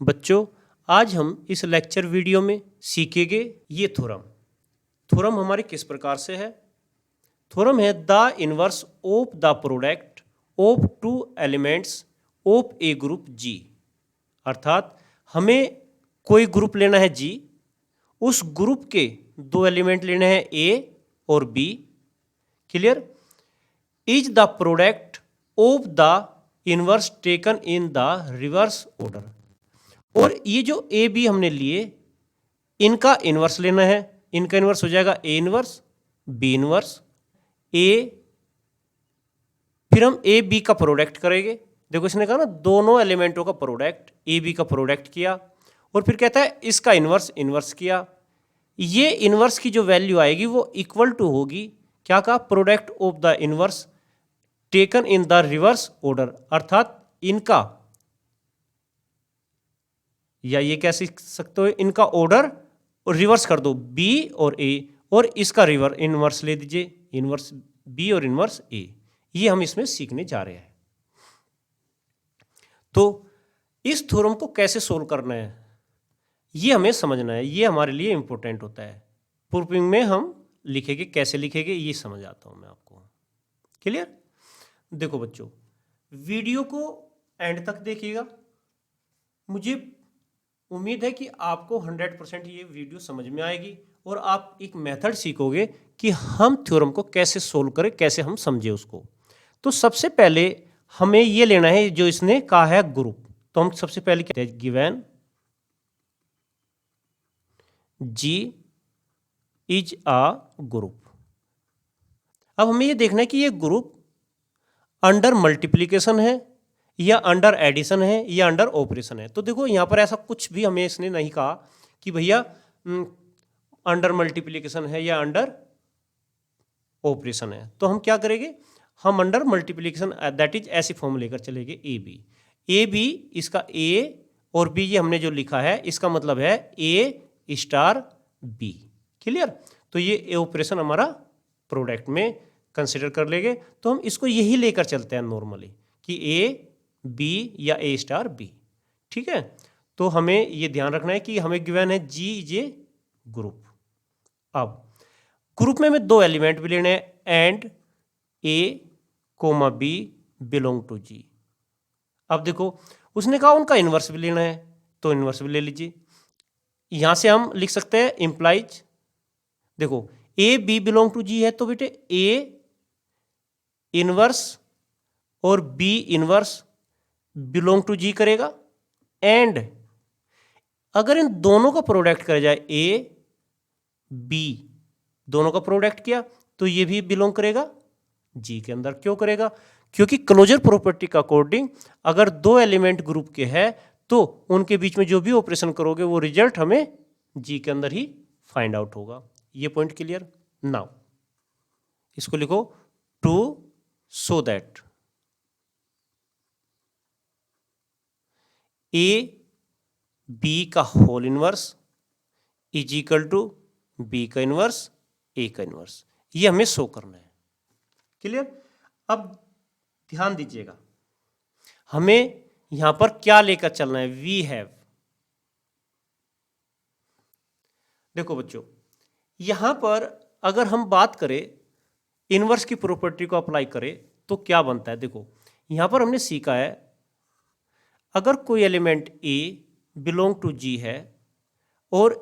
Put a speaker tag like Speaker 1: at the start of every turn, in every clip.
Speaker 1: बच्चों, आज हम इस लेक्चर वीडियो में सीखेंगे ये थ्योरम। थ्योरम हमारे किस प्रकार से है? थ्योरम है the inverse of the product of two elements of a group G. अर्थात हमें कोई ग्रुप लेना है जी, उस ग्रुप के दो एलिमेंट लेने हैं ए और B. Clear? Is the product of the inverse taken in the reverse order. और ये जो ए बी हमने लिए, इनका इनवर्स लेना है। इनका इनवर्स हो जाएगा ए इनवर्स बी इनवर्स ए। फिर हम ए बी का प्रोडक्ट करेंगे। देखो इसने कहा ना दोनों एलिमेंटों का प्रोडक्ट, ए बी का प्रोडक्ट किया और फिर कहता है इसका इनवर्स इनवर्स किया। ये इनवर्स की जो वैल्यू आएगी वो इक्वल टू होगी, क्या कहा, product of the inverse taken in the reverse order. अर्थात इनका, या ये कैसे सकते हो, इनका ऑर्डर और रिवर्स कर दो बी और ए, और इसका रिवर इनवर्स ले दीजिए, इनवर्स बी और इनवर्स ए। ये हम इसमें सीखने जा रहे हैं। तो इस थ्योरम को कैसे सोल्व करना है ये हमें समझना है, ये हमारे लिए इंपॉर्टेंट होता है। प्रूफिंग में हम लिखेंगे, कैसे लिखेंगे ये समझ आता हूं मैं आपको। क्लियर? देखो बच्चों, वीडियो को एंड तक देखिएगा। मुझे उम्मीद है कि आपको 100% ये वीडियो समझ में आएगी और आप एक मेथड सीखोगे कि हम थ्योरम को कैसे सोल्व करें, कैसे हम समझे उसको। तो सबसे पहले हमें ये लेना है जो इसने कहा है ग्रुप। तो हम सबसे पहले कहते हैं given G is a group. अब हमें ये देखना है कि ये ग्रुप अंडर मल्टीप्लिकेशन है या अंडर एडिशन है या अंडर ऑपरेशन है। तो देखो यहाँ पर ऐसा कुछ भी हमें इसने नहीं कहा कि भैया अंडर मल्टीप्लिकेशन है या अंडर ऑपरेशन है। तो हम क्या करेंगे, हम अंडर मल्टीप्लिकेशन दैट इज ऐसी फॉर्म लेकर चलेंगे ए बी इसका ए और बी, ये हमने जो लिखा है इसका मतलब है ए स्टार बी। क्लियर? तो ये ऑपरेशन हमारा प्रोडक्ट में कंसिडर कर लेंगे। तो हम इसको यही लेकर चलते हैं नॉर्मली कि ए बी या ए स्टार बी। ठीक है? तो हमें ये ध्यान रखना है कि हमें गिवन है जी इज ए ग्रुप। अब ग्रुप में हमें दो एलिमेंट भी लेने हैं and a comma b belong to G. अब देखो उसने कहा उनका इनवर्स भी लेना है, तो इनवर्स भी ले लीजिए। यहां से हम लिख सकते हैं इंप्लाइज, देखो ए बी बिलोंग टू जी है तो बेटे ए इनवर्स और बी इनवर्स बिलोंग टू जी करेगा। एंड अगर इन दोनों का प्रोडक्ट करा जाए, ए बी दोनों का प्रोडक्ट किया, तो ये भी बिलोंग करेगा जी के अंदर। क्यों करेगा? क्योंकि क्लोजर प्रॉपर्टी का अकॉर्डिंग अगर दो एलिमेंट ग्रुप के हैं तो उनके बीच में जो भी ऑपरेशन करोगे वो रिजल्ट हमें जी के अंदर ही फाइंड आउट होगा। ये पॉइंट क्लियर? नाउ इसको लिखो to so that a B का whole inverse is equal to b का इनवर्स ए का इनवर्स, ये हमें शो करना है। क्लियर? अब ध्यान दीजिएगा, हमें यहां पर क्या लेकर चलना है, वी हैव। देखो बच्चों, यहां पर अगर हम बात करें इनवर्स की प्रॉपर्टी को अप्लाई करें तो क्या बनता है। देखो यहां पर हमने सीखा है अगर कोई एलिमेंट ए बिलोंग टू जी है और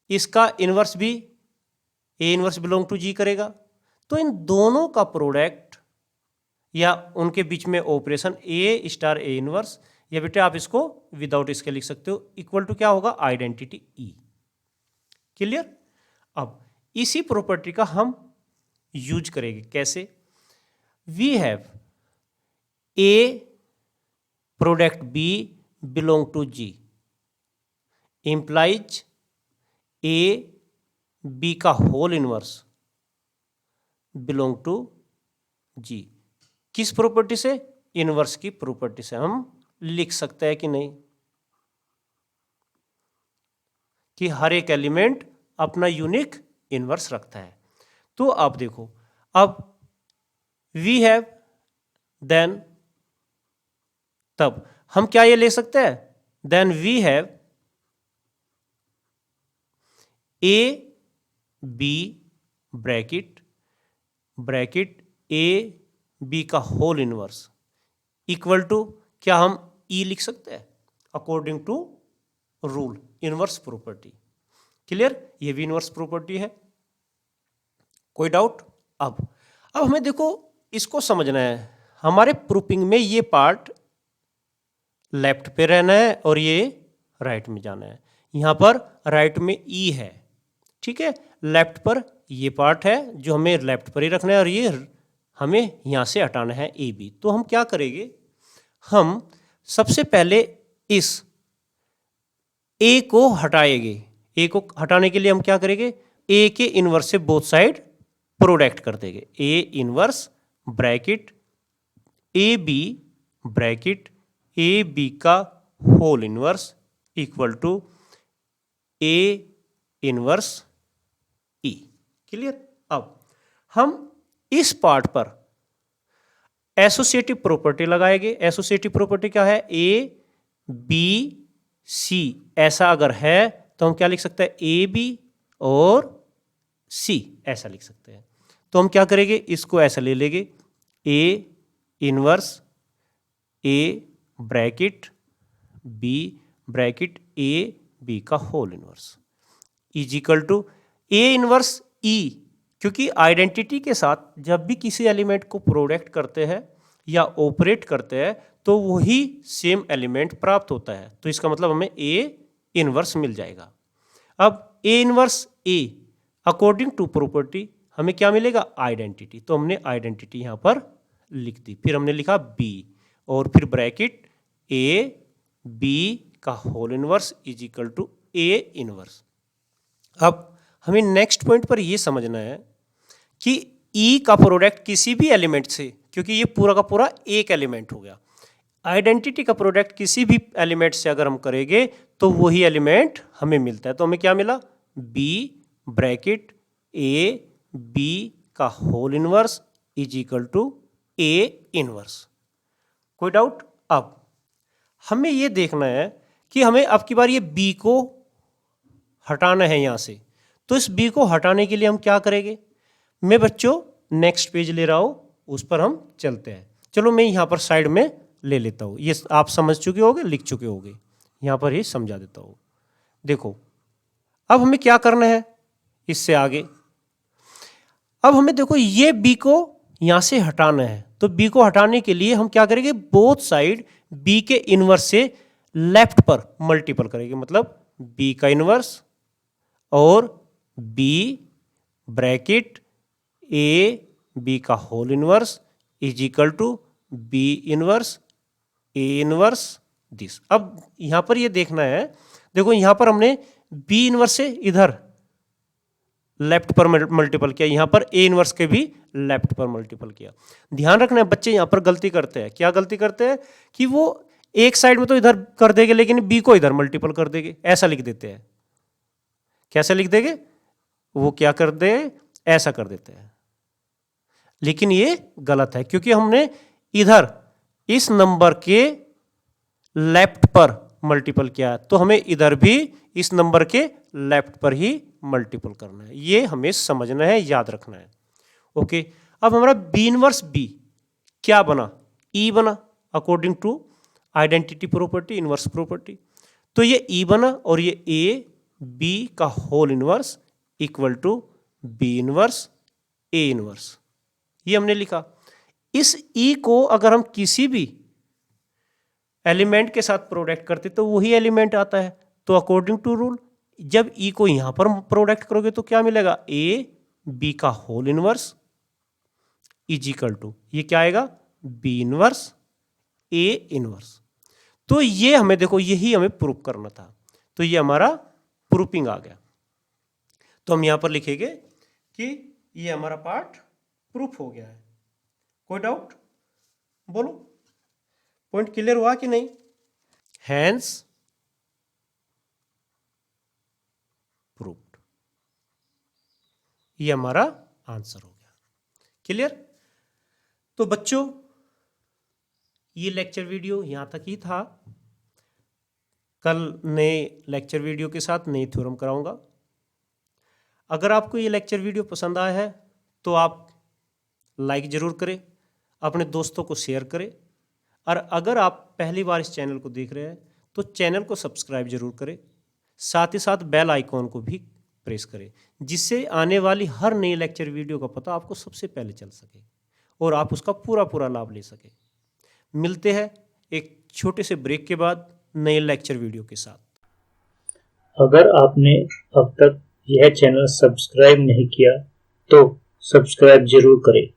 Speaker 1: इसका इनवर्स भी ए इनवर्स बिलोंग टू जी करेगा, तो इन दोनों का प्रोडक्ट या उनके बीच में operation A star A inverse, या बेटे आप इसको विदाउट इसके लिख सकते हो, इक्वल टू क्या होगा, आइडेंटिटी ई। क्लियर? अब इसी प्रॉपर्टी का हम यूज करेंगे। कैसे? We have A product B belong to G implies A B का whole inverse belong to G. किस प्रॉपर्टी से? इनवर्स की प्रॉपर्टी से हम लिख सकते हैं कि नहीं, कि हर एक एलिमेंट अपना यूनिक इनवर्स रखता है। तो आप देखो, अब वी हैव देन, तब हम क्या ये ले सकते हैं, then we have A B bracket A B का होल इनवर्स इक्वल टू, क्या हम ई लिख सकते हैं according to rule inverse property. Clear, ये भी इनवर्स प्रॉपर्टी है, कोई डाउट? अब हमें देखो इसको समझना है। हमारे प्रूफिंग में ये पार्ट लेफ्ट पे रहना है और ये राइट में जाना है। यहां पर राइट में ई है, ठीक है, लेफ्ट पर ये पार्ट है जो हमें लेफ्ट पर ही रखना है और ये हमें यहां से हटाना है ए बी। तो हम क्या करेंगे, हम सबसे पहले इस ए को हटाएंगे। ए को हटाने के लिए हम क्या करेंगे, ए के इनवर्स से बोथ साइड प्रोडक्ट कर देंगे। A inverse bracket A B का whole inverse equal to A inverse e. Clear? अब हम इस पार्ट पर एसोसिएटिव प्रॉपर्टी लगाएंगे। एसोसिएटिव प्रॉपर्टी क्या है, ए बी सी ऐसा अगर है तो हम क्या लिख सकते हैं, ए बी और सी ऐसा लिख सकते हैं। तो हम क्या करेंगे, इसको ऐसा ले लेंगे, a inverse a bracket b bracket A B का whole inverse is equal to A inverse e, क्योंकि आइडेंटिटी के साथ जब भी किसी एलिमेंट को प्रोडक्ट करते हैं या ऑपरेट करते हैं तो वही सेम एलिमेंट प्राप्त होता है। तो इसका मतलब हमें ए इनवर्स मिल जाएगा। अब A inverse A according to property हमें क्या मिलेगा, आइडेंटिटी। तो हमने आइडेंटिटी यहां पर लिख दी, फिर हमने लिखा बी और फिर ब्रैकेट ए बी का whole inverse is equal to A inverse. अब हमें नेक्स्ट पॉइंट पर यह समझना है कि ई का प्रोडक्ट किसी भी एलिमेंट से, क्योंकि ये पूरा का पूरा एक एलिमेंट हो गया, आइडेंटिटी का प्रोडक्ट किसी भी एलिमेंट से अगर हम करेंगे तो वही एलिमेंट हमें मिलता है। तो हमें क्या मिला, बी ब्रैकेट ए बी का whole inverse is equal to A inverse. कोई डाउट? अब हमें यह देखना है कि हमें अब की बार ये बी को हटाना है यहां से। तो इस बी को हटाने के लिए हम क्या करेंगे, मैं बच्चों नेक्स्ट पेज ले रहा हूं, उस पर हम चलते हैं। चलो मैं यहां पर साइड में ले लेता हूं, ये आप समझ चुके होगे, लिख चुके होगे, यहां पर ही समझा देता हूं। देखो अब हमें क्या करना है इससे आगे। अब हमें देखो ये बी को यहां से हटाना है। तो बी को हटाने के लिए हम क्या करेंगे, बोथ साइड बी के इनवर्स से लेफ्ट पर मल्टीपल करेंगे, मतलब बी का इनवर्स और बी ब्रैकेट ए बी का whole inverse is equal to B inverse A inverse this. अब यहां पर ये देखना है, देखो यहां पर हमने बी इनवर्स से इधर लेफ्ट पर मल्टीपल किया, यहां पर ए इनवर्स के भी लेफ्ट पर मल्टीपल किया। ध्यान रखना है बच्चे यहां पर गलती करते हैं, क्या गलती करते हैं कि वो एक साइड में तो इधर कर देंगे लेकिन बी को इधर मल्टीपल कर देंगे, ऐसा लिख देते हैं। कैसे लिख देंगे, वो क्या कर दे, ऐसा कर देते हैं। लेकिन ये गलत है, क्योंकि हमने इधर इस नंबर के लेफ्ट पर मल्टीपल किया, तो हमें इधर भी इस नंबर के लेफ्ट पर ही मल्टीपल करना है। ये हमें समझना है, याद रखना है। ओके, अब हमारा बी इनवर्स बी क्या बना, ई बना according to identity property inverse property. तो ये ई बना और ये ए बी का whole inverse equal to B inverse A inverse, ये हमने लिखा। इस ई को अगर हम किसी भी एलिमेंट के साथ प्रोडक्ट करते तो वही एलिमेंट आता है। तो अकॉर्डिंग टू रूल जब ई को यहां पर प्रोडक्ट करोगे तो क्या मिलेगा, ए बी का whole inverse is equal to, ये क्या आएगा, बी इनवर्स ए इनवर्स। तो ये हमें देखो यही हमें प्रूफ करना था, तो ये हमारा प्रूफिंग आ गया। तो हम यहां पर लिखेंगे कि ये हमारा पार्ट प्रूफ हो गया है। कोई डाउट, बोलो, पॉइंट क्लियर हुआ कि नहीं? हैंस प्रूव्ड, ये हमारा आंसर हो गया। क्लियर? तो बच्चों ये लेक्चर वीडियो यहां तक ही था। कल नए लेक्चर वीडियो के साथ नई थ्योरम कराऊंगा। अगर आपको ये लेक्चर वीडियो पसंद आया है तो आप लाइक ज़रूर करें, अपने दोस्तों को शेयर करें, और अगर आप पहली बार इस चैनल को देख रहे हैं तो चैनल को सब्सक्राइब जरूर करें, साथ ही साथ बेल आइकॉन को भी प्रेस करें, जिससे आने वाली हर नई लेक्चर वीडियो का पता आपको सबसे पहले चल सके और आप उसका पूरा पूरा लाभ ले सकें। मिलते हैं एक छोटे से ब्रेक के बाद नए लेक्चर वीडियो के साथ।
Speaker 2: अगर आपने अब तक यह चैनल सब्सक्राइब नहीं किया तो सब्सक्राइब जरूर करें।